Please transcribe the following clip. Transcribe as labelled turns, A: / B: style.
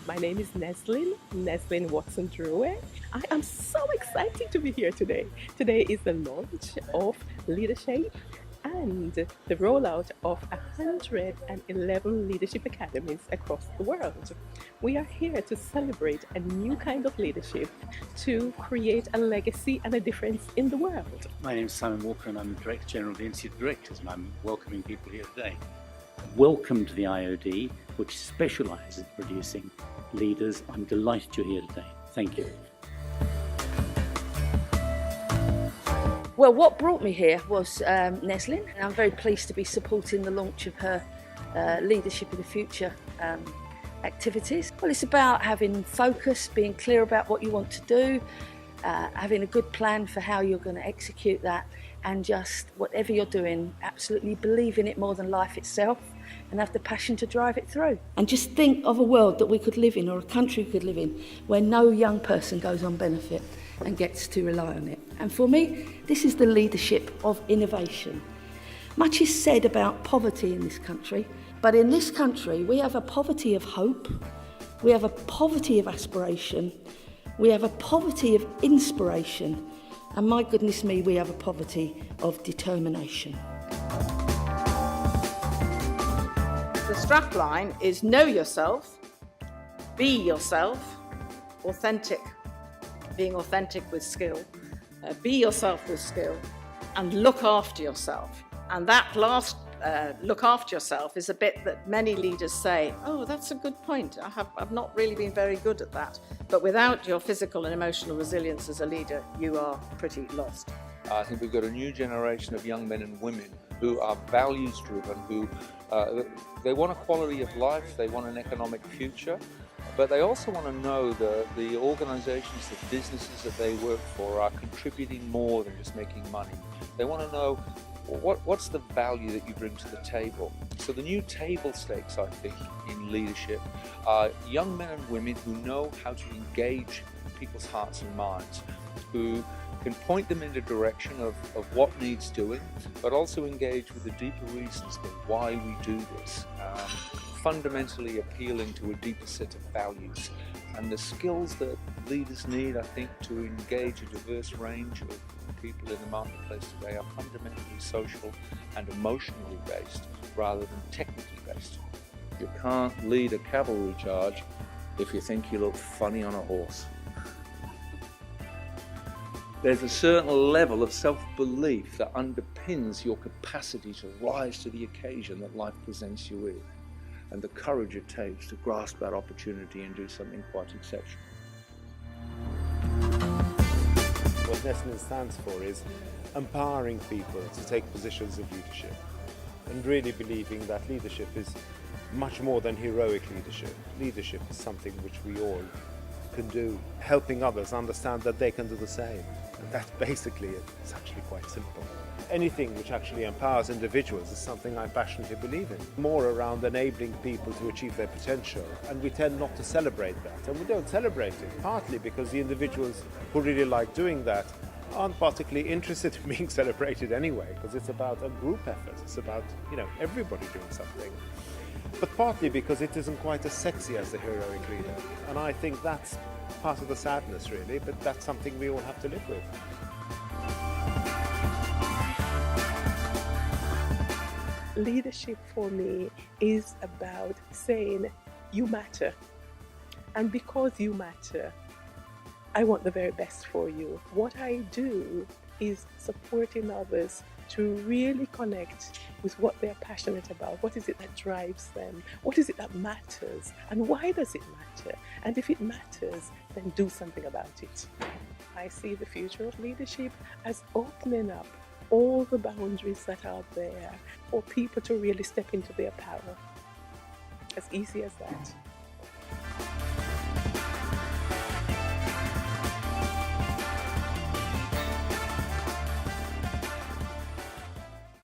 A: My name is Neslyn Watson-Druee. I am so excited to be here today. Today is the launch of Leadership and the rollout of 111 leadership academies across the world. We are here to celebrate a new kind of leadership to create a legacy and a difference in the world.
B: My name is Simon Walker and I'm the Director General of the Institute of Directors, and I'm welcoming people here today. Welcome to the IOD, which specialises in producing leaders. I'm delighted you're here today. Thank you.
C: Well, what brought me here was Neslyn, and I'm very pleased to be supporting the launch of her Leadership in the Future activities. Well, it's about having focus, being clear about what you want to do, having a good plan for how you're going to execute that, and just whatever you're doing, absolutely believe in it more than life itself and have the passion to drive it through. And just think of a world that we could live in, or a country we could live in, where no young person goes on benefit and gets to rely on it. And for me, this is the leadership of innovation. Much is said about poverty in this country, but in this country we have a poverty of hope, we have a poverty of aspiration, we have a poverty of inspiration, and my goodness me, we have a poverty of determination.
D: The strapline is know yourself, be yourself, authentic, being authentic with skill, be yourself with skill, and look after yourself. And that last look after yourself is a bit that many leaders say, oh, that's a good point. I've not really been very good at that. But without your physical and emotional resilience as a leader, you are pretty lost.
E: I think we've got a new generation of young men and women who are values driven, who they want a quality of life, they want an economic future, but they also want to know that the organizations, the businesses that they work for are contributing more than just making money. They want to know what's the value that you bring to the table. So the new table stakes, I think, in leadership are young men and women who know how to engage people's hearts and minds, who can point them in the direction of what needs doing, but also engage with the deeper reasons for why we do this, fundamentally appealing to a deeper set of values. And the skills that leaders need, I think, to engage a diverse range of people in the marketplace today are fundamentally social and emotionally based rather than technically based. You can't lead a cavalry charge if you think you look funny on a horse. There's a certain level of self-belief that underpins your capacity to rise to the occasion that life presents you with, and the courage it takes to grasp that opportunity and do something quite exceptional.
F: What Neslyn stands for is empowering people to take positions of leadership, and really believing that leadership is much more than heroic leadership. Leadership is something which we all can do, helping others understand that they can do the same. And that's basically it. It's actually quite simple. Anything which actually empowers individuals is something I passionately believe in. More around enabling people to achieve their potential, and we tend not to celebrate that. And we don't celebrate it, partly because the individuals who really like doing that aren't particularly interested in being celebrated anyway, because it's about a group effort. It's about, everybody doing something. But partly because it isn't quite as sexy as the heroic leader. And I think that's part of the sadness, really, but that's something we all have to live with.
A: Leadership for me is about saying you matter, and because you matter, I want the very best for you. What I do is supporting others to really connect with what they're passionate about. What is it that drives them? What is it that matters? And why does it matter? And if it matters, then do something about it. I see the future of leadership as opening up all the boundaries that are there for people to really step into their power. As easy as that.